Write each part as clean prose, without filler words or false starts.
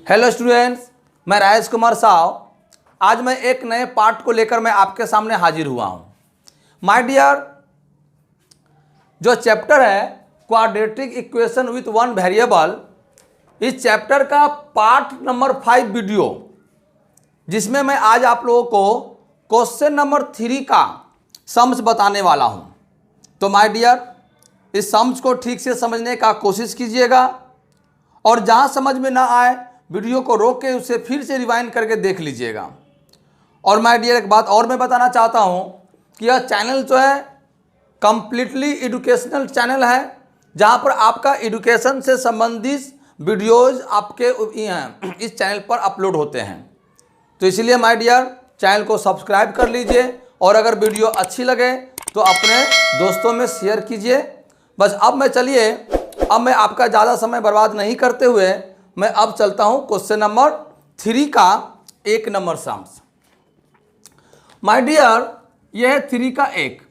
Hello students, मैं राजेश कुमार साव। आज मैं एक नए पार्ट को लेकर मैं आपके सामने हाजिर हुआ हूँ। माय डियर, जो चैप्टर है quadratic equation with one variable, इस चैप्टर का पार्ट नंबर 5 वीडियो, जिसमें मैं आज आप लोगों को क्वेश्चन नंबर 3 का सम्स बताने वाला हूँ। तो माय डियर, इस सम्स को ठीक से समझने का कोशिश कीजिएगा और जहाँ समझ में ना आए वीडियो को रोक के उसे फिर से रिवाइंड करके देख लीजिएगा। और माय डियर, एक बात और मैं बताना चाहता हूँ कि यह चैनल जो है कम्प्लीटली एजुकेशनल चैनल है, जहाँ पर आपका एजुकेशन से संबंधित वीडियोज़ आपके इस चैनल पर अपलोड होते हैं। तो इसलिए माय डियर, चैनल को सब्सक्राइब कर लीजिए और अगर वीडियो अच्छी लगे तो अपने दोस्तों में शेयर कीजिए। बस अब मैं आपका ज़्यादा समय बर्बाद नहीं करते हुए मैं अब चलता हूँ क्वेश्चन नंबर 3 का 1 नंबर सम्स। माय डियर, यह है 3 का 1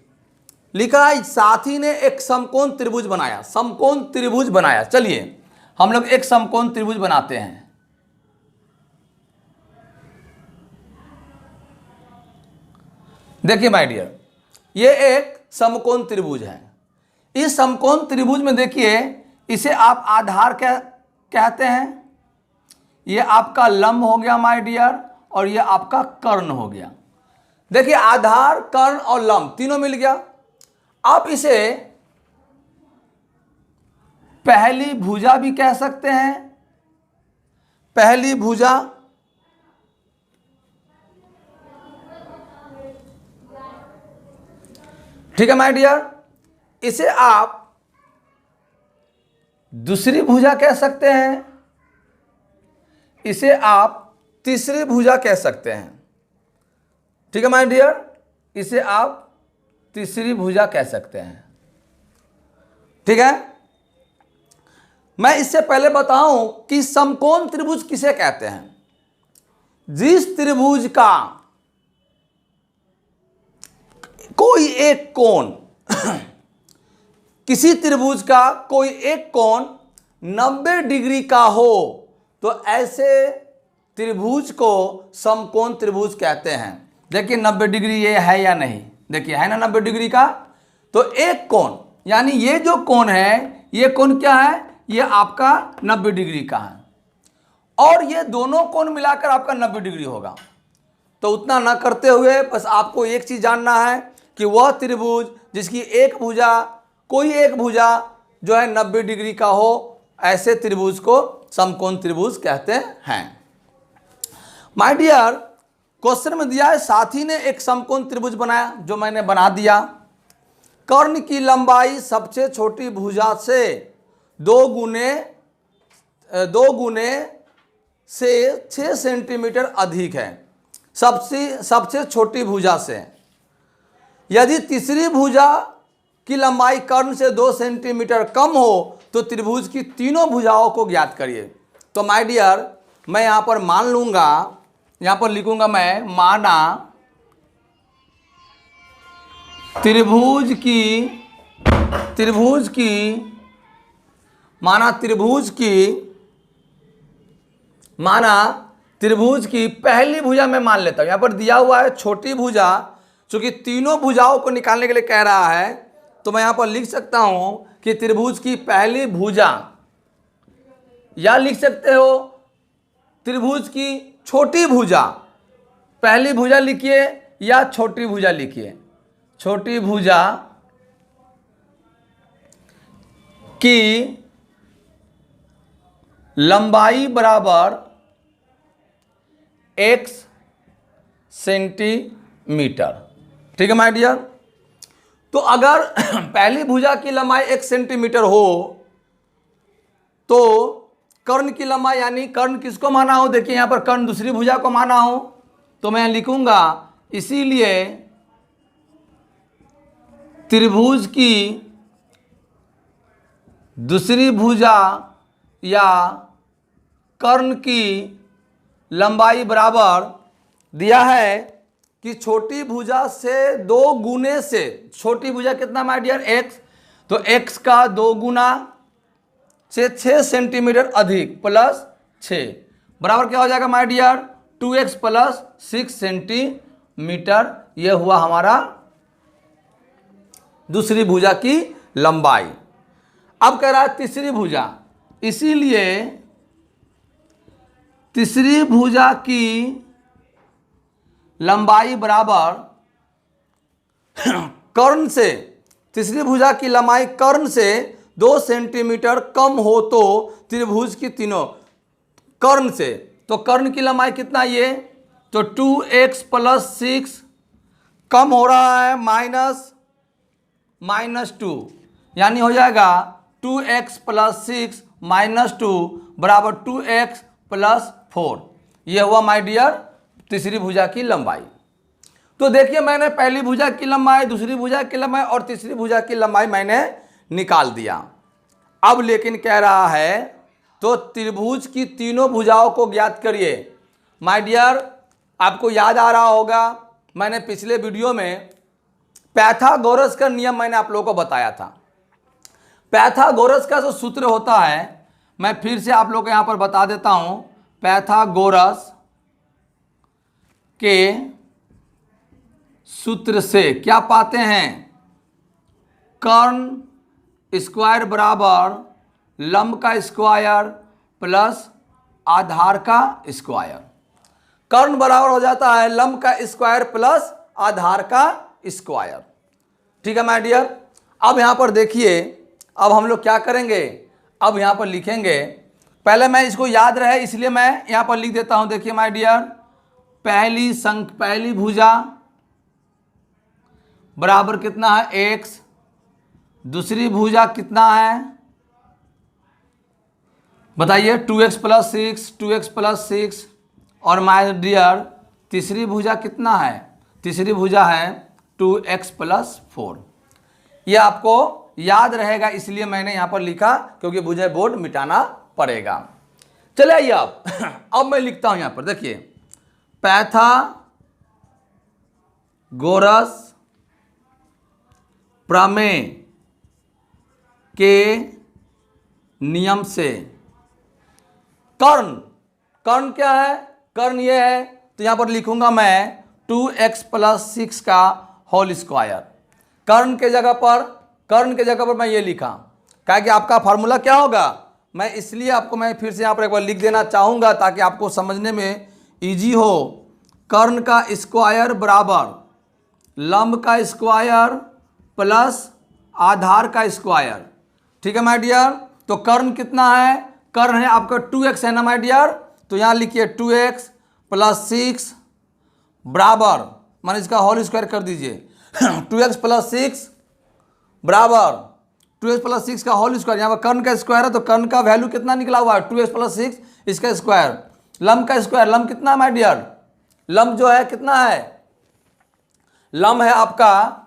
लिखा है, साथी ने एक समकोण त्रिभुज बनाया। समकोण त्रिभुज बनाया, चलिए हम लोग एक समकोण त्रिभुज बनाते हैं। देखिए माय डियर, ये एक समकोण त्रिभुज है। इस समकोण त्रिभुज में देखिए, इसे आप आधार क्या कहते हैं। ये आपका लंब हो गया माय डियर, और ये आपका कर्ण हो गया। देखिए, आधार, कर्ण और लंब तीनों मिल गया। आप इसे पहली भुजा भी कह सकते हैं। पहली भुजा, ठीक है माय डियर। इसे आप दूसरी भुजा कह सकते हैं। इसे आप तीसरी भुजा कह सकते हैं। ठीक है माय डियर, इसे आप तीसरी भुजा कह सकते हैं। ठीक है, मैं इससे पहले बताऊं कि समकोण त्रिभुज किसे कहते हैं। जिस त्रिभुज का कोई एक कोण किसी त्रिभुज का कोई एक कोण 90 डिग्री का हो तो ऐसे त्रिभुज को समकोण त्रिभुज कहते हैं। देखिए 90 डिग्री ये है या नहीं, देखिए है ना 90 डिग्री का। तो एक कोण, यानी ये जो कोण है, ये कोण क्या है, ये आपका 90 डिग्री का है, और ये दोनों कोण मिलाकर आपका 90 डिग्री होगा। तो उतना ना करते हुए बस आपको एक चीज जानना है कि वह त्रिभुज जिसकी कोई एक भुजा जो है 90 डिग्री का हो, ऐसे त्रिभुज को समकोण त्रिभुज कहते हैं। माय डियर, क्वेश्चन में दिया है, साथी ने एक समकोण त्रिभुज बनाया, जो मैंने बना दिया। कर्ण की लंबाई सबसे छोटी भुजा से 2 गुने से 6 सेंटीमीटर अधिक है। सबसे छोटी भुजा से। यदि तीसरी भुजा की लंबाई कर्ण से 2 सेंटीमीटर कम हो तो त्रिभुज की तीनों भुजाओं को ज्ञात करिए। तो माय डियर, मैं यहां पर मान लूंगा, यहां पर लिखूंगा मैं, माना त्रिभुज की पहली भुजा मैं मान लेता हूं। यहां पर दिया हुआ है छोटी भुजा, चूंकि तीनों भुजाओं को निकालने के लिए कह रहा है, तो मैं यहां पर लिख सकता हूं कि त्रिभुज की पहली भुजा, या लिख सकते हो त्रिभुज की छोटी भुजा। पहली भुजा लिखिए या छोटी भुजा लिखिए। छोटी भुजा की लंबाई बराबर x सेंटीमीटर। ठीक है माय डियर। तो अगर पहली भुजा की लंबाई 1 सेंटीमीटर हो तो कर्ण की लंबाई, यानी कर्ण किसको माना हो, देखिए यहां पर कर्ण दूसरी भुजा को माना हो, तो मैं लिखूंगा, इसीलिए त्रिभुज की दूसरी भुजा या कर्ण की लंबाई बराबर दिया है कि छोटी भुजा से 2 गुने से, छोटी भुजा कितना माय डियर, x, तो x का 2 गुना से 6 सेंटीमीटर अधिक प्लस 6, बराबर क्या हो जाएगा my dear, 2x plus 6 centimetre. यह हुआ हमारा दूसरी भुजा की लंबाई। अब कह रहा है तीसरी भुजा, इसीलिए तीसरी भुजा की लंबाई बराबर कर्ण से, तीसरी भुजा की लंबाई कर्ण से 2 सेंटीमीटर कम हो तो त्रिभुज की तीनों कर्ण से, तो कर्ण की लंबाई कितना ये, तो 2x प्लस 6 कम हो रहा है -2, यानी हो जाएगा 2x प्लस 6 -2 बराबर 2x प्लस 4। यह हुआ माय डियर तीसरी भुजा की लंबाई। तो देखिए मैंने पहली भुजा की लंबाई, दूसरी भुजा की लंबाई और तीसरी भुजा की लंबाई मैंने निकाल दिया। अब लेकिन कह रहा है तो त्रिभुज की तीनों भुजाओं को ज्ञात करिए। माय डियर आपको याद आ रहा होगा, मैंने पिछले वीडियो में पाइथागोरस का नियम मैंने आप लोगों को बताया था। पाइथागोरस का जो सूत्र होता है, मैं फिर से आप लोगों को यहां पर बता देता हूं। पाइथागोरस के सूत्र से क्या पाते हैं, कर्ण स्क्वायर बराबर लंब का स्क्वायर प्लस आधार का स्क्वायर। कर्ण बराबर हो जाता है लंब का स्क्वायर प्लस आधार का स्क्वायर। ठीक है माय डियर। अब यहां पर देखिए, अब हम लोग क्या करेंगे, अब यहां पर लिखेंगे, पहले मैं इसको याद रहे इसलिए मैं यहां पर लिख देता हूं। देखिए माय डियर, पहली भुजा बराबर कितना है x, दूसरी भुजा कितना है बताइए 2x प्लस 6, 2x प्लस 6, और माय डियर तीसरी भुजा कितना है, तीसरी भुजा है 2x प्लस 4। यह आपको याद रहेगा इसलिए मैंने यहां पर लिखा, क्योंकि मुझे बोर्ड मिटाना पड़ेगा। चले आइए अब मैं लिखता हूं यहां पर, देखिए पाइथागोरस प्रमेय के नियम से कर्ण क्या है, कर्ण ये है, तो यहां पर लिखूंगा मैं 2x प्लस 6 का होल स्क्वायर। कर्ण के जगह पर मैं ये लिखा, क्या कि आपका फार्मूला क्या होगा, मैं इसलिए आपको मैं फिर से यहां पर एक बार लिख देना चाहूंगा ताकि आपको समझने में इजी हो। कर्ण का स्क्वायर बराबर लंब का स्क्वायर प्लस आधार का स्क्वायर। ठीक है माय डियर। तो कर्ण कितना है, कर्ण है आपका 2x है ना माय डियर, तो यहां लिखिए 2x प्लस 6 बराबर, माने इसका होल स्क्वायर कर दीजिए 2x प्लस 6 बराबर 2x प्लस 6 का होल स्क्वायर। यहाँ पर कर्ण का स्क्वायर है तो कर्ण का वैल्यू कितना निकला हुआ है 2x प्लस 6, इसका स्क्वायर। लंब का स्क्वायर, लंब कितना है माय डियर, लंब जो है कितना है, लंब है आपका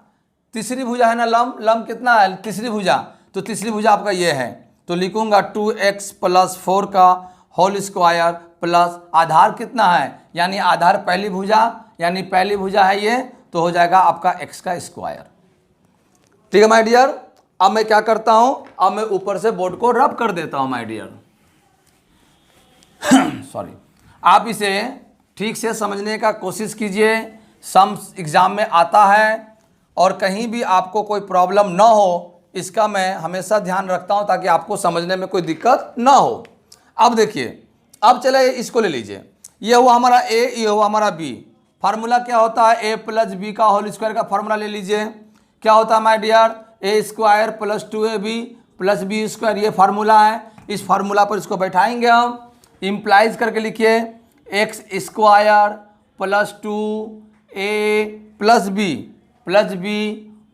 तीसरी भुजा है ना, लंब कितना है तीसरी भुजा, तो तीसरी भुजा आपका ये है, तो लिखूंगा 2x प्लस 4 का होल स्क्वायर प्लस आधार कितना है, यानी आधार पहली भुजा, यानी पहली भुजा है ये, तो हो जाएगा आपका x का स्क्वायर। ठीक है माय डियर। अब मैं क्या करता हूं, अब मैं ऊपर से बोर्ड को रब कर देता हूं माय डियर सॉरी। आप इसे ठीक से समझने का कोशिश कीजिए, सम एग्जाम में आता है और कहीं भी आपको कोई प्रॉब्लम ना हो, इसका मैं हमेशा ध्यान रखता हूं ताकि आपको समझने में कोई दिक्कत ना हो। अब देखिए, अब चले इसको ले लीजिए, ये हुआ हमारा a, ये हुआ हमारा b। फार्मूला क्या होता है, a प्लस बी का होल स्क्वायर का फार्मूला ले लीजिए। क्या होता है my dear, a square plus 2ab plus b square, ये फार्मूला है। इस फार्मूला पर इसको बैठाएंगे हम, इम्प्लाइज करके लिखिए x square plus 2a plus b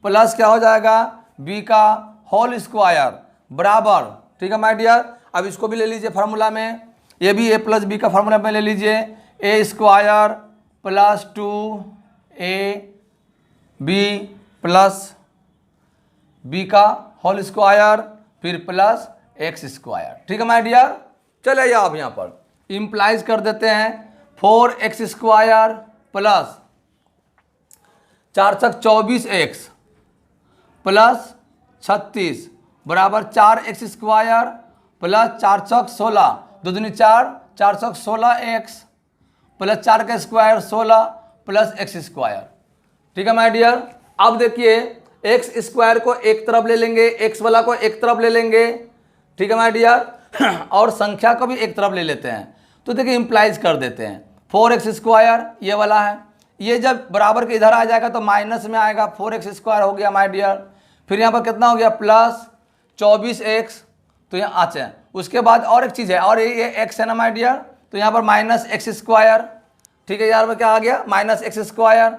plus क्या हो जाएगा b का होल स्क्वायर बराबर। ठीक है माय डियर। अब इसको भी ले लीजिए फार्मूला में, ये भी a प्लस बी का फार्मूला में ले लीजिए, a square plus 2ab plus b का होल स्क्वायर फिर प्लस x स्क्वायर। ठीक है माय डियर। चलिए आप यहाँ पर इम्प्लाइज कर देते हैं, 4x स्क्वायर प्लस 4 छक 24x प्लस 36 बराबर 4x स्क्वायर प्लस 4 छक 16, 2 दूनी 4, 416x प्लस 4 का स्क्वायर 16 प्लस एक्स स्क्वायर। ठीक है माय डियर। अब देखिए एक्स स्क्वायर को एक तरफ ले लेंगे, एक्स वाला को एक तरफ ले लेंगे। ठीक है माय डियर। और संख्या को भी एक तरफ ले लेते हैं, तो देखिए इंप्लाइज कर देते हैं 4x स्क्वायर ये वाला है, ये जब बराबर के इधर आ जाएगा तो माइनस में आएगा, 4x स्क्वायर हो गया माय डियर। फिर यहाँ पर कितना हो गया प्लस 24x, तो यहाँ अच्छा उसके बाद और एक चीज़ है, और ये x है ना माय डियर, तो यहाँ पर माइनस एक्स स्क्वायर। ठीक है यार, में क्या आ गया माइनस एक्स स्क्वायर।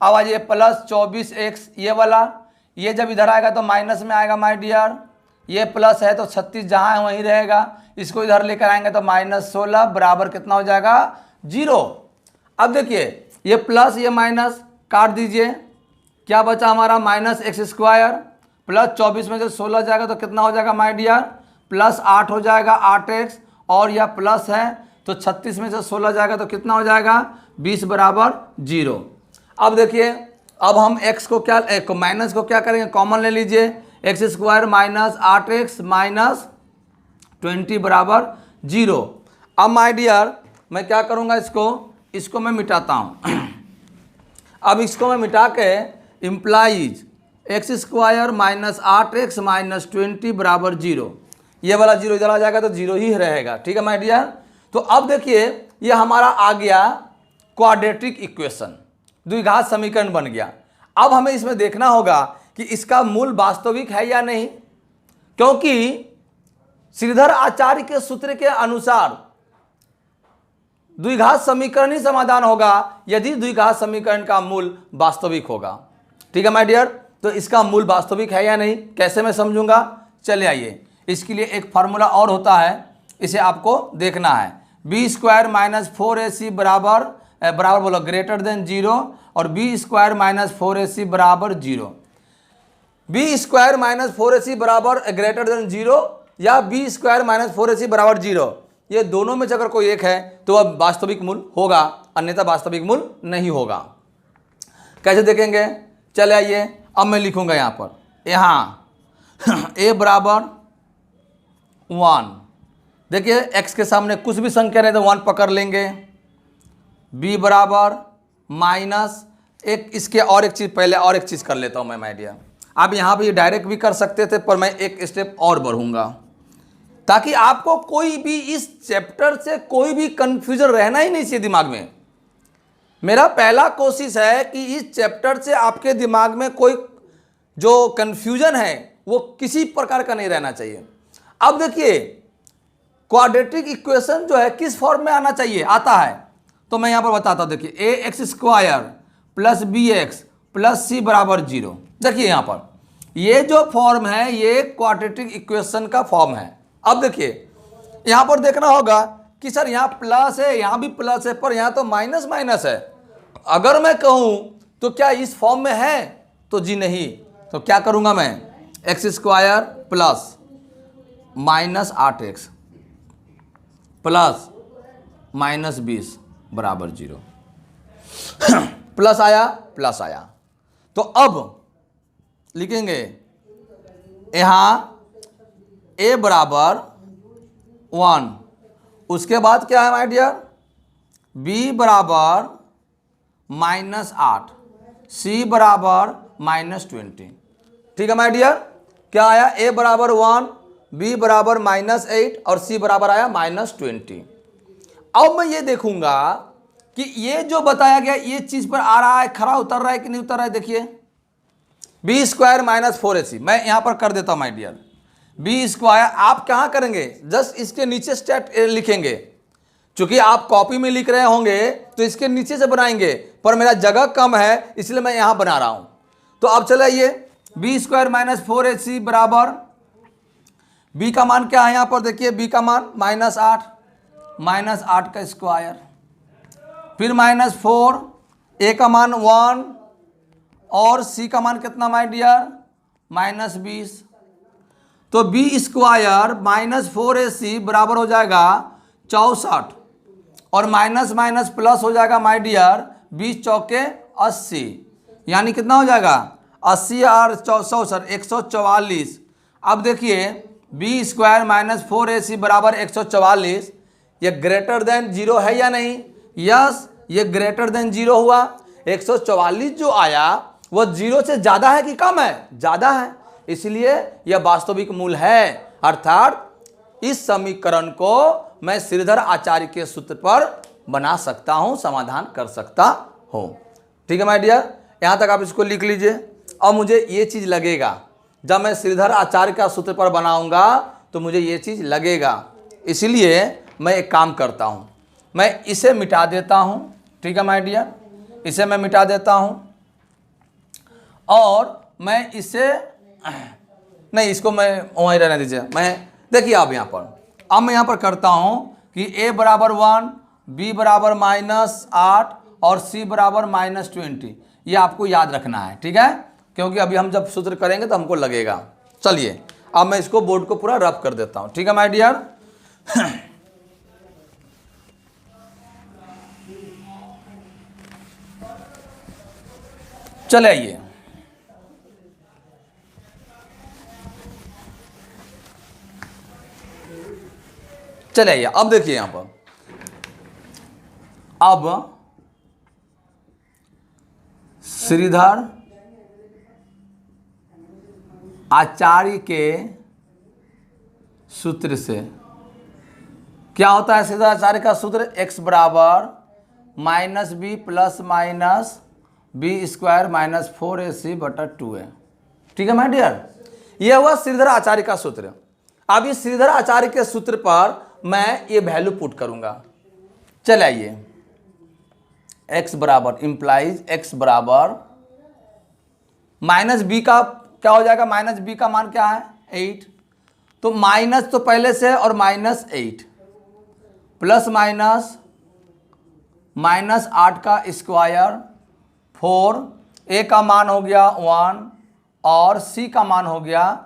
अब आज ये प्लस 24x ये वाला, ये जब इधर आएगा तो माइनस में आएगा माय डियर। ये प्लस है तो 36 जहाँ है वहीं रहेगा, इसको इधर लेकर आएंगे तो माइनस 16 बराबर कितना हो जाएगा 0। अब देखिए ये प्लस ये माइनस काट दीजिए, क्या बचा हमारा माइनस एक्स स्क्वायर प्लस 24 में से 16 जाएगा तो कितना हो जाएगा माय डियर प्लस 8 हो जाएगा 8x, और यह प्लस है तो 36 में से 16 जाएगा तो कितना हो जाएगा 20 बराबर 0। अब देखिए अब हम x को क्या माइनस को क्या करेंगे, कॉमन ले लीजिए, x square minus 8x minus 20 बराबर 0। अब माय डियर मैं क्या करूँगा, इसको मैं मिटाता हूँ। अब इसको मैं मिटा के implies x square minus 8x minus 20 बराबर 0, ये वाला 0 इधर आ जाएगा तो 0 ही रहेगा। ठीक है माय डियर। तो अब देखिए ये हमारा आ गया क्वाड्रेटिक इक्वेशन, द्विघात समीकरण बन गया। अब हमें इसमें देखना होगा कि इसका मूल वास्तविक है या नहीं, क्योंकि श्रीधर आचार्य के सूत्र के अनुसार द्विघात समीकरण ही समाधान होगा यदि द्विघात समीकरण का मूल वास्तविक होगा। ठीक है माय डियर। तो इसका मूल वास्तविक है या नहीं कैसे मैं समझूंगा, चले आइए, इसके लिए एक फार्मूला और होता है, इसे आपको देखना है। बी स्क्वायर माइनस 4ac बराबर बोलो ग्रेटर देन 0, और बी स्क्वायर माइनस 4ac बराबर 0। बी स्क्वायर माइनस 4ac बराबर ग्रेटर देन 0 या बी स्क्वायर माइनस 4ac बराबर 0, ये दोनों में से अगर कोई एक है तो वह वास्तविक मूल होगा, अन्यथा वास्तविक मूल नहीं होगा। कैसे देखेंगे, चले आइए, अब मैं लिखूंगा यहाँ पर, यहाँ a बराबर 1, देखिए x के सामने कुछ भी संख्या नहीं तो 1 पकड़ लेंगे। b बराबर माइनस एक, इसके और एक चीज़ पहले और एक चीज़ कर लेता हूँ मैं माय डियर। आप यहाँ भी डायरेक्ट भी कर सकते थे, पर मैं एक स्टेप और बढ़ूँगा ताकि आपको कोई भी इस चैप्टर से कोई भी कन्फ्यूजन रहना ही नहीं चाहिए दिमाग में। मेरा पहला कोशिश है कि इस चैप्टर से आपके दिमाग में कोई जो कन्फ्यूजन है वो किसी प्रकार का नहीं रहना चाहिए। अब देखिए क्वाड्रेटिक इक्वेशन जो है किस फॉर्म में आना चाहिए, आता है, तो मैं यहाँ पर बताता हूँ। देखिए a x square plus b x plus c बराबर 0। देखिए यहाँ पर ये जो फॉर्म है ये क्वाड्रेटिक इक्वेशन का फॉर्म है। अब देखिए यहाँ पर देखना होगा कि सर यहाँ प्लस है, यहाँ भी प्लस है, पर यहाँ तो माइनस माइनस है। अगर मैं कहूँ तो क्या इस फॉर्म में है, तो जी नहीं। तो क्या करूँगा मैं, x square plus minus 8x plus minus 20 बराबर 0। प्लस आया तो अब लिखेंगे यहाँ a बराबर 1, उसके बाद क्या है माय डियर, b बराबर माइनस 8, c बराबर माइनस 20। ठीक है माय डियर, क्या आया, a बराबर 1, b बराबर माइनस 8 और c बराबर आया माइनस 20। अब मैं ये देखूंगा कि ये जो बताया गया ये चीज पर आ रहा है, खरा उतर रहा है कि नहीं उतर रहा है। देखिए बी स्क्वायर माइनस 4ac, मैं यहां पर कर देता हूं माय डियर। बी स्क्वायर आप कहां करेंगे, जस्ट इसके नीचे स्टेट लिखेंगे, चूंकि आप कॉपी में लिख रहे होंगे तो इसके नीचे से बनाएंगे, पर मेरा जगह कम है इसलिए मैं यहां बना रहा हूं। तो अब चले आइए, बी स्क्वायर माइनस 4ac बराबर, बी का मान क्या है यहां पर, देखिए बी का मान माइनस 8 का स्क्वायर, फिर माइनस 4, ए का मान 1 और सी का मान कितना माय डियर माइनस 20। तो बी स्क्वायर माइनस 4ac बराबर हो जाएगा 64, और माइनस माइनस प्लस हो जाएगा माय डियर 20 चौके 80, यानी कितना हो जाएगा 80 और 64 144। अब देखिए बी स्क्वायर माइनस 4ac बराबर 144, ये ग्रेटर देन 0 है या नहीं? यस, ये ग्रेटर देन 0 हुआ। 144 जो आया वो 0 से ज़्यादा है कि कम है? ज़्यादा है, इसलिए यह वास्तविक मूल है। अर्थात इस समीकरण को मैं श्रीधर आचार्य के सूत्र पर बना सकता हूं, समाधान कर सकता हूं। ठीक है माय डियर, यहां तक आप इसको लिख लीजिए। अब मुझे ये चीज लगेगा, जब मैं श्रीधर आचार्य का सूत्र पर बनाऊंगा तो मुझे ये चीज लगेगा, इसलिए मैं एक काम करता हूं, मैं इसे मिटा देता हूं। ठीक है माय डियर, इसे मैं मिटा देता हूं और मैं इसे नहीं, इसको मैं वहीं रहने दीजिए। मैं देखिए अब मैं यहाँ पर करता हूँ कि a बराबर 1, b बराबर -8 और c बराबर -20। ये आपको याद रखना है, ठीक है, क्योंकि अभी हम जब सूत्र करेंगे तो हमको लगेगा। चलिए अब मैं इसको बोर्ड को पूरा रफ कर देता हूँ। ठीक है माय डियर, चले आइए। चले आइए, अब देखिए यहां पर, अब श्रीधर आचार्य के सूत्र से क्या होता है? श्रीधर आचार्य का सूत्र x बराबर -b plus minus b square -4ac/2 है। ठीक है माय डियर, यह हुआ श्रीधर आचार्य का सूत्र। अब इस श्रीधर आचार्य के सूत्र पर मैं ये वैल्यू पुट करूंगा। चल आइए, x बराबर इंप्लाइज x बराबर -b का क्या हो जाएगा? -b का मान क्या है? 8। तो माइनस तो पहले से और -8 प्लस -8 का स्क्वायर 4, a का मान हो गया 1 और c का मान हो गया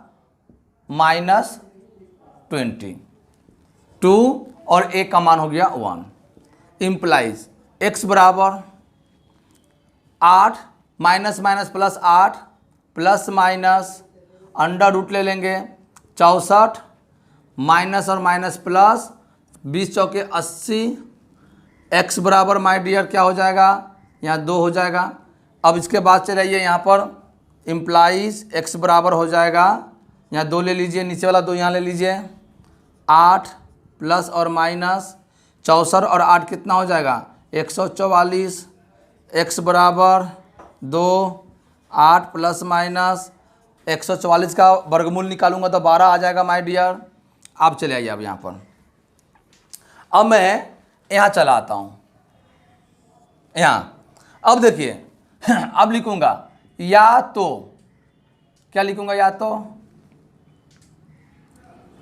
-20, 2 और a का मान हो गया 1। इम्प्लाइज x बराबर 8 -+ प्लस माइनस अंडर रूट ले लेंगे 64 माइनस और माइनस प्लस 20 चौके 80। x बराबर माय डियर क्या हो जाएगा? यहाँ 2 हो जाएगा। अब इसके बाद चले आइए यहाँ पर, इम्प्लाइज x बराबर हो जाएगा, यहाँ 2 ले लीजिए, नीचे वाला 2 यहाँ ले लीजिए, 8 प्लस और माइनस 64 और 8 कितना हो जाएगा? 144। x बराबर 2, 8 प्लस माइनस 144 का वर्गमूल निकालूंगा तो 12 आ जाएगा माय डियर। अब चले आइए अब यहाँ पर, अब मैं यहाँ चला आता हूँ यहाँ। अब देखिए अब लिखूंगा या तो क्या लिखूंगा? या तो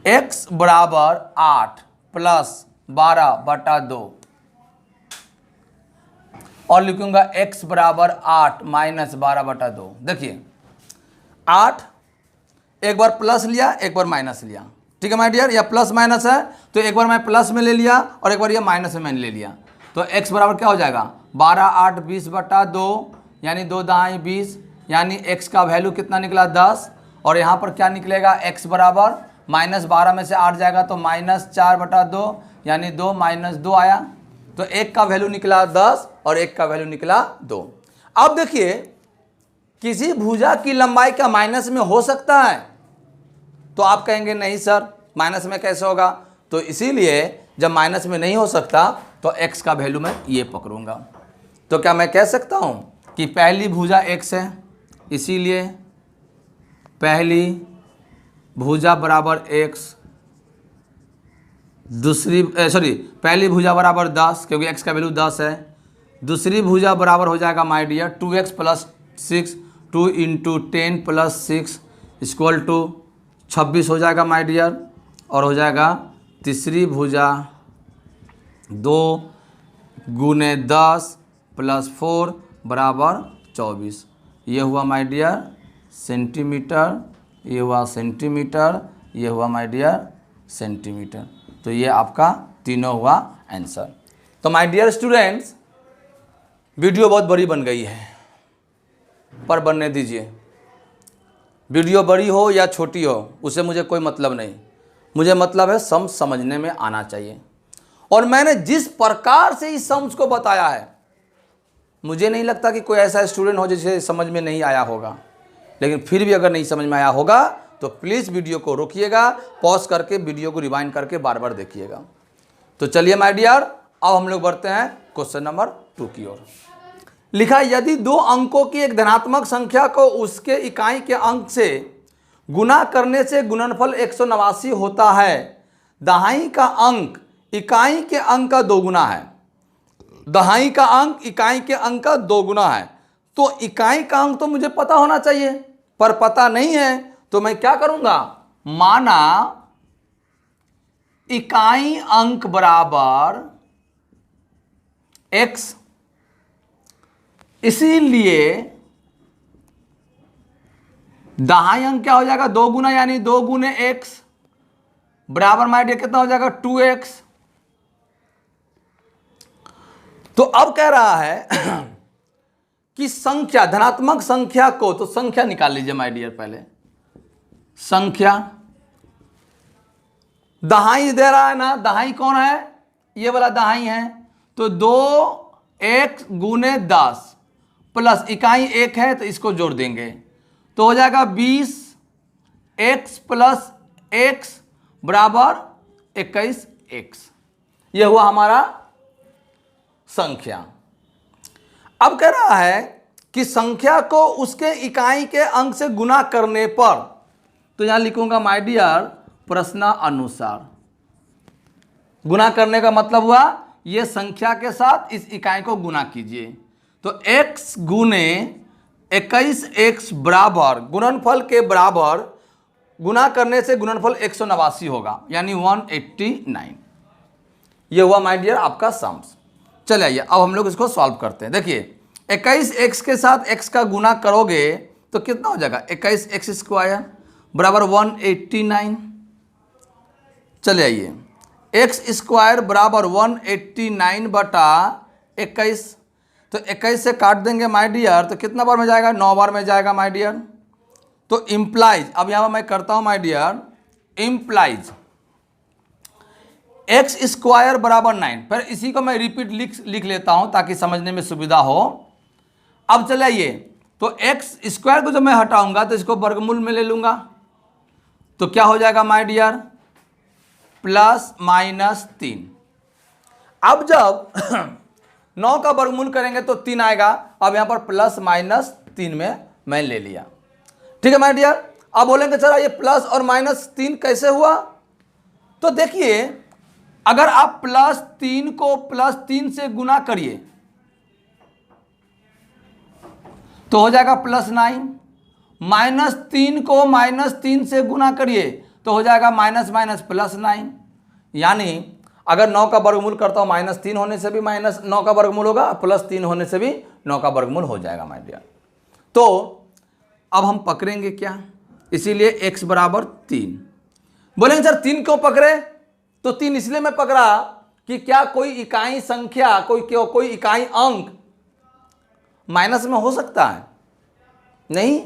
x बराबर 8 प्लस 12/2 और लिखूंगा x बराबर 8 माइनस 12/2। देखिए 8 एक बार प्लस लिया, एक बार माइनस लिया। ठीक है माय डियर, या प्लस माइनस है तो एक बार मैं प्लस में ले लिया और एक बार ये माइनस में मैंने ले लिया। तो x बराबर क्या हो जाएगा? 12 8 20/2 यानी 2 दाएं 20, यानी x का वैल्यू कितना निकला? 10। और यहाँ पर क्या निकलेगा? x बराबर -12 में से 8 जाएगा तो -4/2 यानी 2 -2 आया। तो एक का वैल्यू निकला 10 और एक का वैल्यू निकला 2। अब देखिए किसी भुजा की लंबाई का माइनस में हो सकता है, तो आप कहेंगे नहीं सर माइनस में कैसे होगा? तो इसीलिए जब माइनस में नहीं हो सकता तो x का वैल्यू मैं ये पकड़ूंगा। तो क्या मैं कह सकता हूं कि पहली भुजा x है, इसीलिए पहली भुजा बराबर x, पहली भुजा बराबर 10 क्योंकि x का वैल्यू 10 है। दूसरी भुजा बराबर हो जाएगा my dear 2x plus 6, 2 × 10 + 6 equal to 26 हो जाएगा माय डियर। और हो जाएगा तीसरी भुजा 2 × 10 + 4 बराबर 24। ये हुआ माय डियर सेंटीमीटर, ये हुआ सेंटीमीटर, ये हुआ माय डियर सेंटीमीटर। तो ये आपका तीनों हुआ आंसर। तो माय डियर स्टूडेंट्स, वीडियो बहुत बड़ी बन गई है, पर बनने दीजिए। वीडियो बड़ी हो या छोटी हो उससे मुझे कोई मतलब नहीं, मुझे मतलब है समझने में आना चाहिए। और मैंने जिस प्रकार से इस सम्स को बताया है, मुझे नहीं लगता कि कोई ऐसा स्टूडेंट हो जिसे समझ में नहीं आया होगा। लेकिन फिर भी अगर नहीं समझ में आया होगा तो प्लीज़ वीडियो को रोकिएगा, पॉज करके वीडियो को रिवाइंड करके बार बार देखिएगा। तो चलिए माय डियर, अब हम लोग बढ़ते हैं क्वेश्चन नंबर 2 की ओर। लिखा, यदि दो अंकों की एक धनात्मक संख्या को उसके इकाई के अंक से गुना करने से गुणनफल 189 होता है, दहाई का अंक इकाई के अंक का दोगुना है। दहाई का अंक इकाई के अंक का दोगुना है, तो इकाई का अंक तो मुझे पता होना चाहिए, पर पता नहीं है, तो मैं क्या करूंगा, माना इकाई अंक बराबर x, इसीलिए दहाई अंक क्या हो जाएगा, 2 गुना, यानी 2 गुने x बराबर माय डियर कितना हो जाएगा, 2x। तो अब कह रहा है कि संख्या, धनात्मक संख्या को, तो संख्या निकाल लीजिए माय डियर। पहले संख्या, दहाई दे रहा है ना, दहाई कौन है, ये वाला दहाई है, तो 2x गुने 10 प्लस इकाई 1 है तो इसको जोड़ देंगे तो हो जाएगा 20x प्लस x बराबर 21x। यह हुआ हमारा संख्या। अब कह रहा है कि संख्या को उसके इकाई के अंक से गुना करने पर, तो यहां लिखूंगा माय डियर प्रश्नानुसार। गुना करने का मतलब हुआ ये संख्या के साथ इस इकाई को गुना कीजिए, तो x गुने 21x बराबर गुणनफल के बराबर, गुना करने से गुणनफल 189 होगा, यानी 189। ये हुआ माय डियर आपका सम्स। चलिए आइए अब हम लोग इसको सॉल्व करते हैं। देखिए 21x के साथ x का गुना करोगे तो कितना हो जाएगा, 21x स्क्वायर बराबर 189। चलिए आइए, x स्क्वायर बराबर 189 बटा 21, तो 21 से काट देंगे माय डियर, तो कितना बार में जाएगा, 9 बार में जाएगा माय डियर। तो इम्प्लाइज, अब यहाँ मैं करता हूँ my dear, implies x square बराबर 9, फिर इसी को मैं रिपीट लिख लेता हूँ ताकि समझने में सुविधा हो। अब चलिए, तो x स्क्वायर को जब मैं हटाऊंगा तो इसको वर्गमूल में ले लूंगा, तो क्या हो जाएगा माय डियर, प्लस माइनस 3। अब जब 9 का वर्गमूल करेंगे तो 3 आएगा, अब यहां पर प्लस माइनस 3 में मैं ले लिया। ठीक है माय डियर। अब बोलेंगे चला ये प्लस और माइनस 3 कैसे हुआ, तो देखिए अगर आप प्लस 3 को प्लस 3 से गुना करिए तो हो जाएगा प्लस 9, माइनस 3 को माइनस 3 से गुना करिए तो हो जाएगा माइनस माइनस प्लस 9। यानी अगर 9 का वर्गमूल करता हूं माइनस 3 होने से भी माइनस 9 का वर्गमूल होगा, प्लस 3 होने से भी 9 का वर्गमूल हो जाएगा माय डियर। तो अब हम पकड़ेंगे क्या, इसीलिए x बराबर 3। बोलेंगे सर 3 क्यों पकड़े, तो 3 इसलिए मैं पकड़ा कि क्या कोई इकाई संख्या, कोई इकाई अंक माइनस में हो सकता है, नहीं,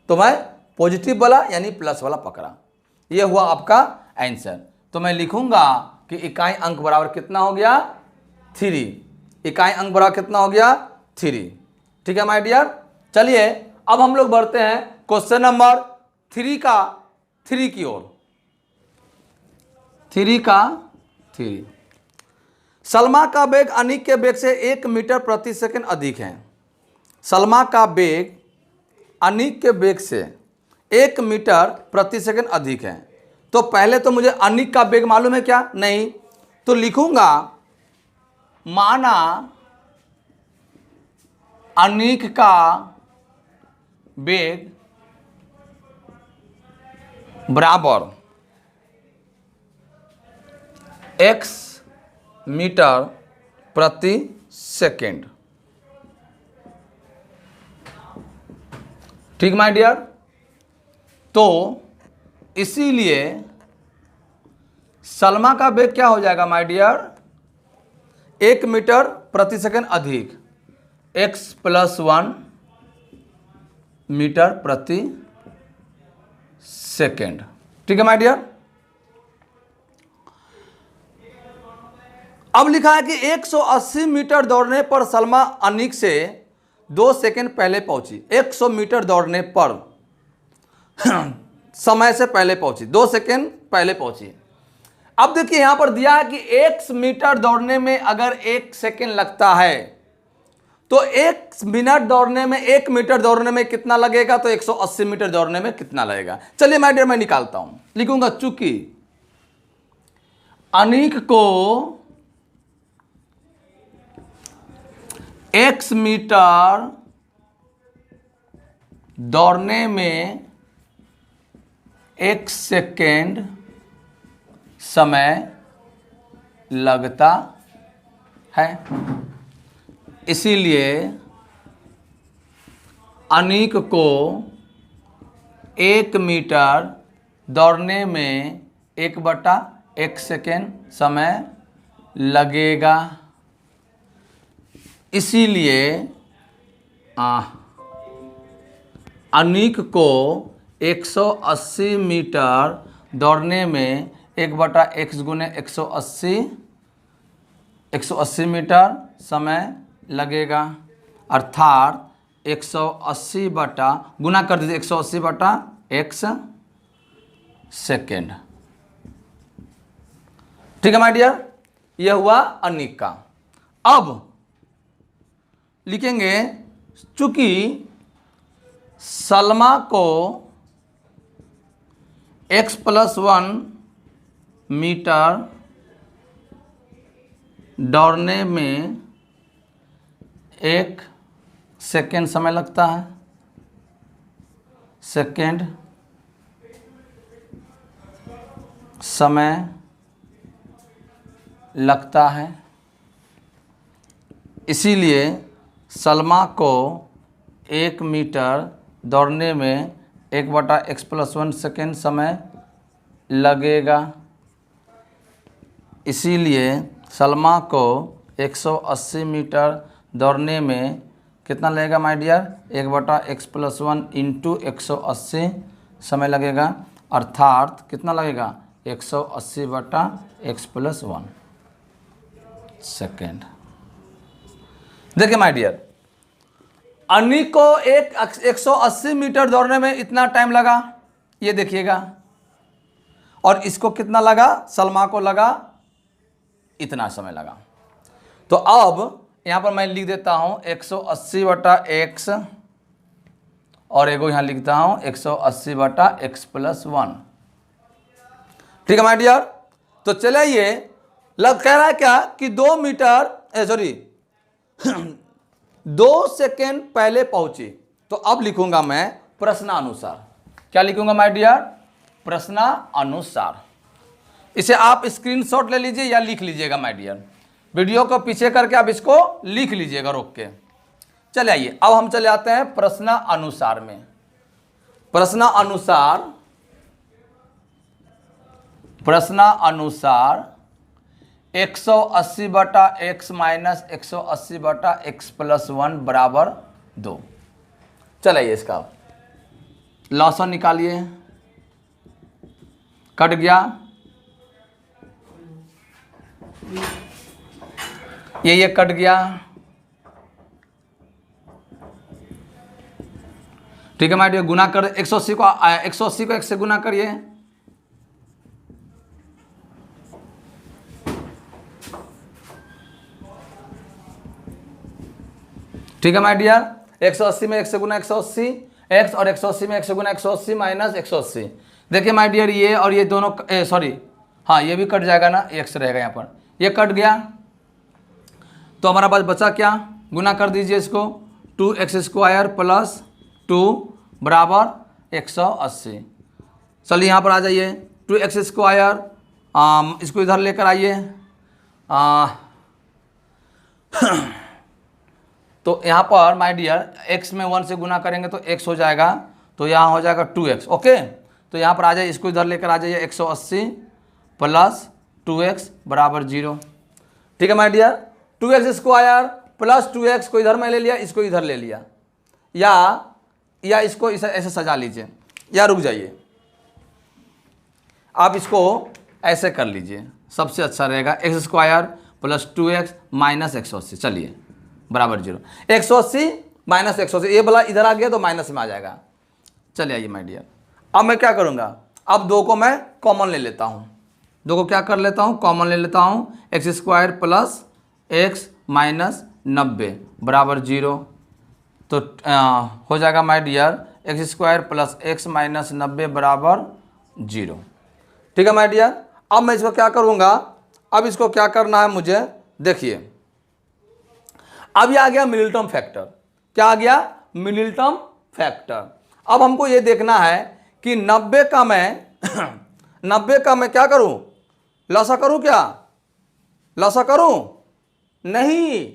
तो मैं पॉजिटिव वाला यानी प्लस वाला पकड़ा। यह हुआ आपका आंसर। तो मैं लिखूंगा कि इकाई अंक बराबर कितना हो गया, 3। इकाई अंक बराबर कितना हो गया, 3। ठीक है माय डियर। चलिए अब हम लोग बढ़ते हैं क्वेश्चन नंबर 3 की ओर। 3 सलमा का वेग अनिक के वेग से 1 मीटर प्रति सेकंड अधिक है। सलमा का वेग अनिक के वेग से 1 मीटर प्रति सेकंड अधिक है। तो पहले तो मुझे अनिक का वेग मालूम है क्या, नहीं, तो लिखूंगा माना अनिक का वेग बराबर x मीटर प्रति सेकंड। ठीक माय डियर। तो इसीलिए सलमा का वेग क्या हो जाएगा माय डियर, 1 मीटर प्रति सेकंड अधिक x प्लस 1 मीटर प्रति सेकंड। ठीक है माय डियर। अब लिखा है कि 180 मीटर दौड़ने पर सलमा अनिक से 2 सेकंड पहले पहुंची। 100 मीटर दौड़ने पर समय से पहले पहुंची, 2 सेकंड पहले पहुंची। अब देखिए यहां पर दिया है कि 1 मीटर दौड़ने में अगर 1 सेकंड लगता है तो 1 मिनट दौड़ने में, 1 मीटर दौड़ने में कितना लगेगा, तो 180 मीटर दौड़ने में कितना लगेगा। चलिए माय डियर मैं निकालता हूं, लिखूंगा चूंकि अनिक को 1 मीटर दौड़ने में 1 सेकेंड समय लगता है, इसीलिए अनिक को 1 मीटर दौड़ने में 1/1 सेकेंड समय लगेगा। इसीलिए अनिक को 180 मीटर दौड़ने में 1/x गुने 180 मीटर समय लगेगा, अर्थात 180 बटा गुना कर दीजिए 180/x सेकेंड। ठीक है माय डियर, यह हुआ अनिक का। अब लिखेंगे चूंकि सलमा को x+1 मीटर दौड़ने में 1 सेकेंड समय लगता है, सेकेंड समय लगता है, इसीलिए सलमा को 1 मीटर दौड़ने में 1/x+1 सेकेंड समय लगेगा। इसीलिए सलमा को 180 मीटर दौड़ने में कितना लगेगा माय डियर, 1/x+1 इंटू 180 समय लगेगा, अर्थात कितना लगेगा 180/x+1 सेकेंड। देखिए माय डियर, अनिक को 180 मीटर दौड़ने में इतना टाइम लगा, ये देखिएगा, और इसको कितना लगा, सलमा को लगा इतना समय लगा। तो अब यहां पर मैं लिख देता हूं 180/x और एगो यहां लिखता हूं 180/x+1। ठीक है माय डियर, तो चलिए कह रहा है क्या कि 2 सेकेंड पहले पहुंची। तो अब लिखूंगा मैं प्रश्नानुसार। क्या लिखूंगा माय डियर, प्रश्नानुसार। इसे आप स्क्रीनशॉट ले लीजिए या लिख लीजिएगा माय डियर, वीडियो को पीछे करके आप इसको लिख लीजिएगा रोक के। चले आइए अब हम चले आते हैं प्रश्नानुसार में। प्रश्नानुसार 180/x माइनस 180/x+1 बराबर 2। चलिए इसका लॉसन निकालिए, कट गया, ये कट गया। ठीक है माय डियर, गुना कर 180 को 1 से गुना करिए, ठीक है माय डियर। 180 में 1 से गुना 180 x और 180 में 1 से गुना 180 माइनस 180। देखिए माय डियर, ये और ये दोनों सॉरी हाँ ये भी कट जाएगा ना, x रहेगा यहाँ पर, ये कट गया। तो हमारा पास बचा क्या, गुना कर दीजिए इसको, 2x² प्लस 2 बराबर 180। चलिए यहाँ पर आ जाइए, 2x², इसको इधर लेकर आइए। तो यहाँ पर माय डियर x में 1 से गुना करेंगे तो x हो जाएगा, तो यहाँ हो जाएगा 2x। ओके, तो यहाँ पर आ जाइए, इसको इधर लेकर आ जाइए, 180 प्लस 2x बराबर 0। ठीक है my dear, 2x² plus 2x को इधर में ले लिया, इसको इधर ले लिया, या इसको ऐसे सजा लीजिए, या रुक जाइए, आप इसको ऐसे कर लीजिए, सबसे अच्छा रहेगा। x² प्लस 2x माइनस 180, चलिए बराबर 0। 180 माइनस 180, ये वाला इधर आ गया तो माइनस में आ जाएगा। चलिए आइए माय डियर, अब मैं क्या करूँगा, अब 2 को मैं कॉमन ले लेता हूँ, 2 को क्या कर लेता हूँ, कॉमन ले लेता हूँ। X square plus x minus 90 बराबर 0, तो हो जाएगा my dear x square plus x minus 90 बराबर 0। ठीक है माय डियर, अब मैं इसको क्या करूँगा, अब इसको क्या करना है मुझे, देखिए अब ये आ गया मिडिल टर्म फैक्टर। क्या आ गया, मिडिल टर्म फैक्टर। अब हमको ये देखना है कि 90 का मैं 90 का मैं क्या करूं, लसा करूं, क्या लसा करूं, नहीं,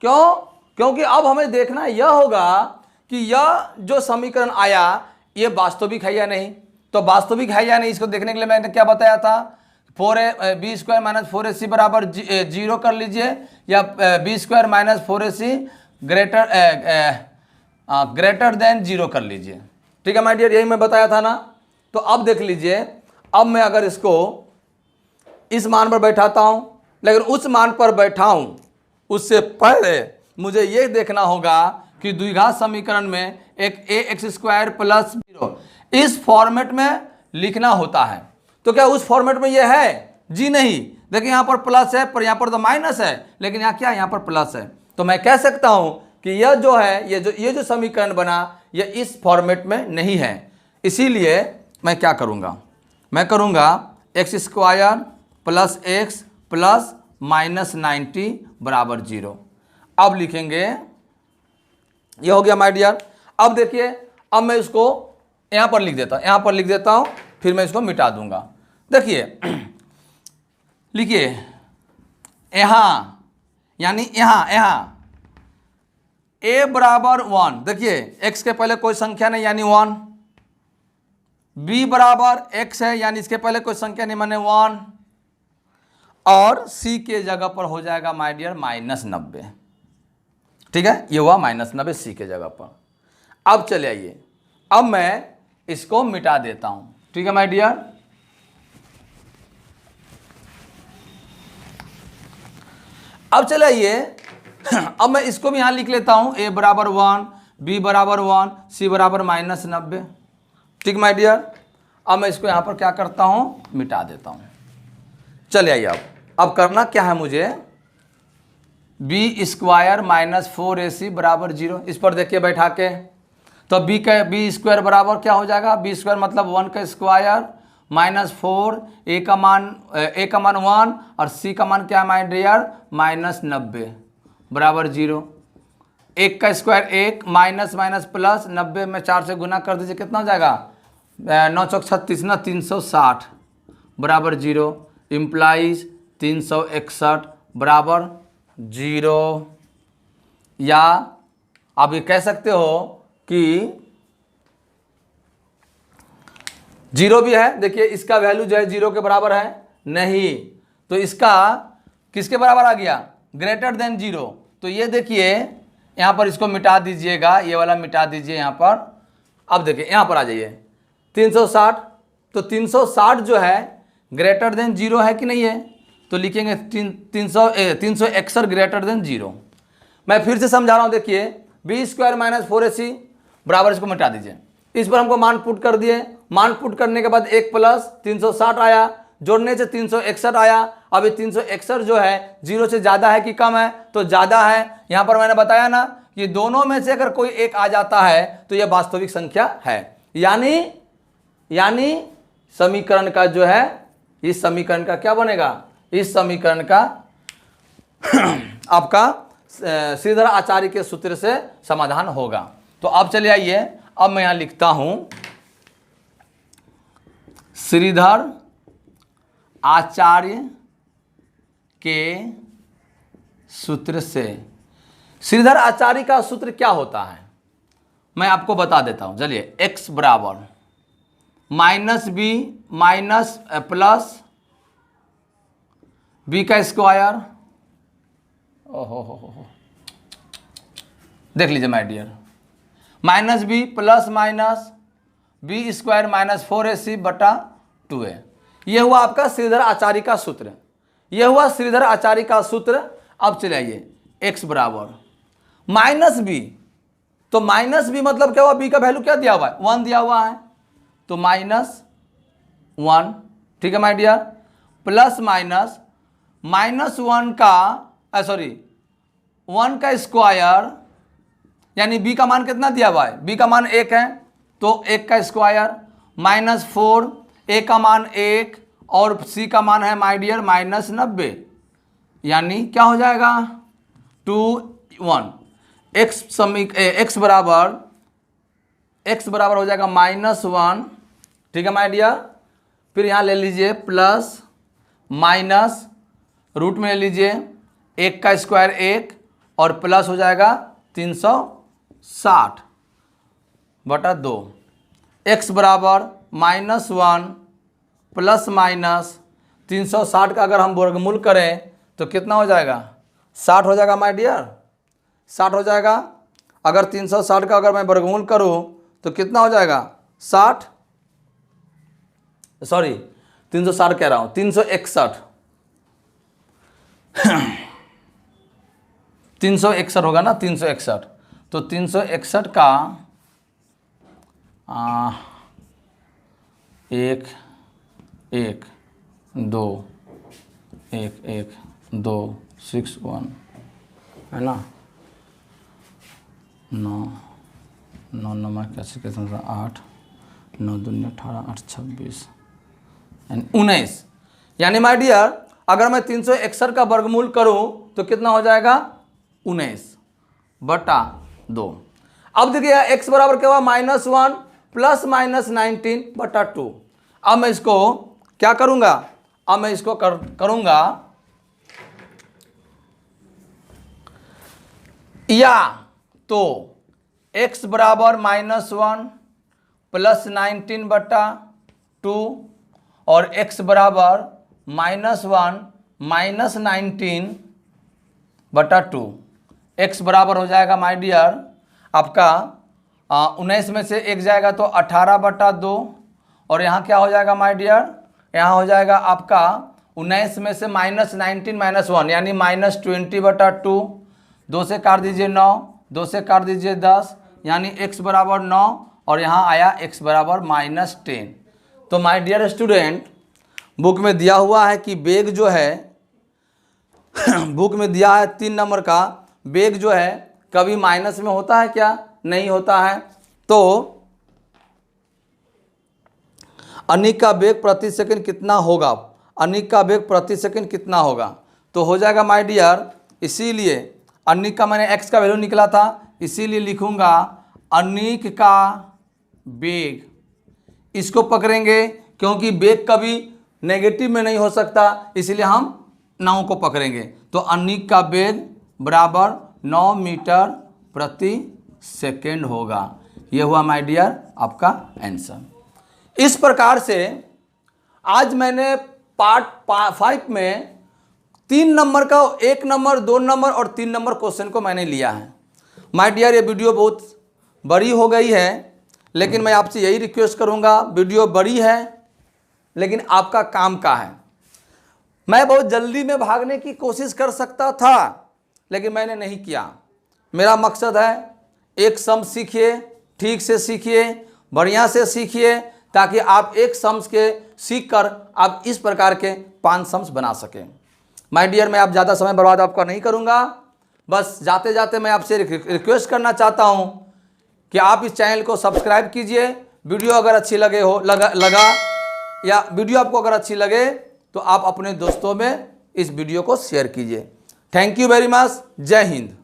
क्यों, क्योंकि अब हमें देखना यह होगा कि यह जो समीकरण आया ये वास्तविक है या नहीं। तो वास्तविक है या नहीं इसको देखने के लिए मैंने क्या बताया था, 4b² माइनस 4ac बराबर 0 कर लीजिए, या b² minus 4ac greater than 0 कर लीजिए। ठीक है माय डियर, यही मैं बताया था ना। तो अब देख लीजिए, अब मैं अगर इसको इस मान पर बैठाता हूं, लेकिन उस मान पर बैठाऊं उससे पहले मुझे ये देखना होगा कि द्विघात समीकरण में एक ax² प्लस 0 इस फॉर्मेट में लिखना होता है। तो क्या उस फॉर्मेट में ये है, जी नहीं, देखिए यहाँ पर प्लस है पर यहाँ पर तो माइनस है, लेकिन यहाँ क्या है, यहाँ पर प्लस है। तो मैं कह सकता हूँ कि यह जो है, ये जो समीकरण बना ये इस फॉर्मेट में नहीं है। इसीलिए मैं क्या करूँगा, मैं करूँगा x² plus x plus minus 90 बराबर 0। अब लिखेंगे, ये हो गया माय डियर। अब देखिए, अब मैं इसको यहाँ पर लिख देता हूँ, फिर मैं इसको मिटा दूंगा। देखिए लिखिए यहाँ, यानी यहाँ a बराबर 1, देखिए x के पहले कोई संख्या नहीं यानी 1, b बराबर x है यानी इसके पहले कोई संख्या नहीं माने 1, और c के जगह पर हो जाएगा माय डियर माइनस 90। ठीक है, ये हुआ माइनस 90 c के जगह पर। अब चले आइए, अब मैं इसको मिटा देता हूं। ठीक है माय डियर, अब चले आइए, अब मैं इसको भी यहां लिख लेता हूं, a बराबर 1, b बराबर 1, c बराबर माइनस 90। ठीक माय डियर, अब मैं इसको यहां पर क्या करता हूं, मिटा देता हूं। चले आइए, अब करना क्या है मुझे, b² माइनस 4ac बराबर 0, इस पर देखिए बैठा के, तो b² बराबर क्या हो जाएगा, b² मतलब 1 का स्क्वायर माइनस 4, a का मान 1 और c का मान क्या है माय डियर माइनस 90 बराबर 0। 1 का स्क्वायर 1 माइनस माइनस प्लस 90 में 4 से गुना कर दीजिए, कितना हो जाएगा 9 चौक 36 ना 360 बराबर 0, इम्प्लाइज 361 बराबर 0। या आप ये कह सकते हो कि 0 भी है, देखिए इसका वैल्यू जो है 0 के बराबर है नहीं, तो इसका किसके बराबर आ गया, ग्रेटर देन 0। तो ये देखिए यहाँ पर इसको मिटा दीजिएगा, ये वाला मिटा दीजिए यहाँ पर। अब देखिए यहाँ पर आ जाइए 360, तो 360 जो है ग्रेटर देन 0 है कि नहीं है, तो लिखेंगे 361 ग्रेटर देन 0। मैं फिर से समझा रहा हूँ, देखिए b² माइनस 4ac बराबर, इसको मिटा दीजिए, इस पर हमको मान पुट कर दिए, मान पुट करने के बाद 1 प्लस 360 आया, जोड़ने से 361 आया। अब ये 361 जो है 0 से ज़्यादा है कि कम है, तो ज़्यादा है। यहाँ पर मैंने बताया ना कि दोनों में से अगर कोई एक आ जाता है तो यह वास्तविक संख्या है, यानी समीकरण का जो है, इस समीकरण का क्या बनेगा, इस समीकरण का आपका श्रीधर आचार्य के सूत्र से समाधान होगा। तो अब चलिए आइए, अब मैं यहां लिखता हूं श्रीधर आचार्य के सूत्र से। श्रीधर आचार्य का सूत्र क्या होता है मैं आपको बता देता हूं, चलिए x बराबर minus b minus plus b का स्क्वायर, ओहो देख लीजिए my dear, minus b plus minus b² minus 4ac बटा 2a, यह हुआ आपका श्रीधर आचार्य का सूत्र। यह हुआ श्रीधर आचार्य का सूत्र। अब चले आइए x बराबर माइनस बी, तो माइनस बी मतलब क्या हुआ, बी का वैल्यू क्या दिया हुआ है, 1 दिया हुआ है, तो -1, ठीक है माय डियर, प्लस माइनस -1 का सॉरी 1 का स्क्वायर, यानी बी का मान कितना दिया हुआ है, बी का मान 1 है तो 1 का स्क्वायर, -4, ए का मान 1 और सी का मान है माय डियर -90, यानी क्या हो जाएगा 2 1, x बराबर हो जाएगा -1, ठीक है माय डियर। फिर यहाँ ले लीजिए प्लस माइनस रूट में ले लीजिए 1 का स्क्वायर 1 और प्लस हो जाएगा 360/2, x बराबर -1 प्लस माइनस 360 का अगर हम वर्गमूल करें तो कितना हो जाएगा, 60 हो जाएगा माय डियर, 60 हो जाएगा। अगर 360 का अगर मैं वर्गमूल करूं तो कितना हो जाएगा 60, सॉरी 360 कह रहा हूं, 361 361 होगा ना, 361, तो 361 का 1 1 2 1 1 2 6 1 है ना, 9 9 9 कैसे 8 9 2 18 8 26 19, यानी माय डियर अगर मैं 361 का वर्गमूल करूं तो कितना हो जाएगा 19/2। अब देखिए x बराबर क्या हुआ -1 प्लस -19/2। अब मैं इसको क्या करूंगा, अब मैं इसको करूंगा या तो x बराबर -1 प्लस 19/2 और x बराबर -1 माइनस 19/2, x बराबर हो जाएगा माय डियर आपका 19 में से 1 जाएगा तो 18/2 और यहाँ क्या हो जाएगा माय डियर, यहाँ हो जाएगा आपका 19 में से -19 -1 यानी -20/2, 2 से काट दीजिए 9, 2 से काट दीजिए 10, यानी x बराबर 9 और यहाँ आया x बराबर -10। तो माय डियर स्टूडेंट बुक में दिया हुआ है कि बेग जो है बुक में दिया है 3 नंबर का बेग जो है कभी माइनस में होता है क्या, नहीं होता है। तो अनिक का बेग प्रति सेकंड कितना होगा, अनिक का बेग प्रति सेकंड कितना होगा, तो हो जाएगा माय डियर, इसीलिए अनिक का मैंने x का वैल्यू निकला था, इसीलिए लिखूंगा अनिक का बेग, इसको पकड़ेंगे क्योंकि बेग कभी नेगेटिव में नहीं हो सकता, इसलिए हम 9 को पकड़ेंगे। तो अनिक का बेग बराबर 9 मीटर प्रति सेकेंड होगा। यह हुआ माय डियर आपका आंसर। इस प्रकार से आज मैंने पार्ट 5 में 3 नंबर का 1 नंबर 2 नंबर और 3 नंबर क्वेश्चन को मैंने लिया है। माय डियर ये वीडियो बहुत बड़ी हो गई है, लेकिन मैं आपसे यही रिक्वेस्ट करूंगा, वीडियो बड़ी है लेकिन आपका काम का है। मैं बहुत जल्दी में भागने की कोशिश कर सकता था लेकिन मैंने नहीं किया। मेरा मकसद है एक सम सीखिए, ठीक से सीखिए, बढ़िया से सीखिए, ताकि आप एक सम्स के सीख कर आप इस प्रकार के 5 सम्स बना सकें। माय डियर मैं आप ज़्यादा समय बर्बाद आपका नहीं करूँगा, बस जाते जाते मैं आपसे रिक्वेस्ट करना चाहता हूँ कि आप इस चैनल को सब्सक्राइब कीजिए। वीडियो अगर अच्छी लगा या वीडियो आपको अगर अच्छी लगे तो आप अपने दोस्तों में इस वीडियो को शेयर कीजिए। Thank you very much. जय हिंद।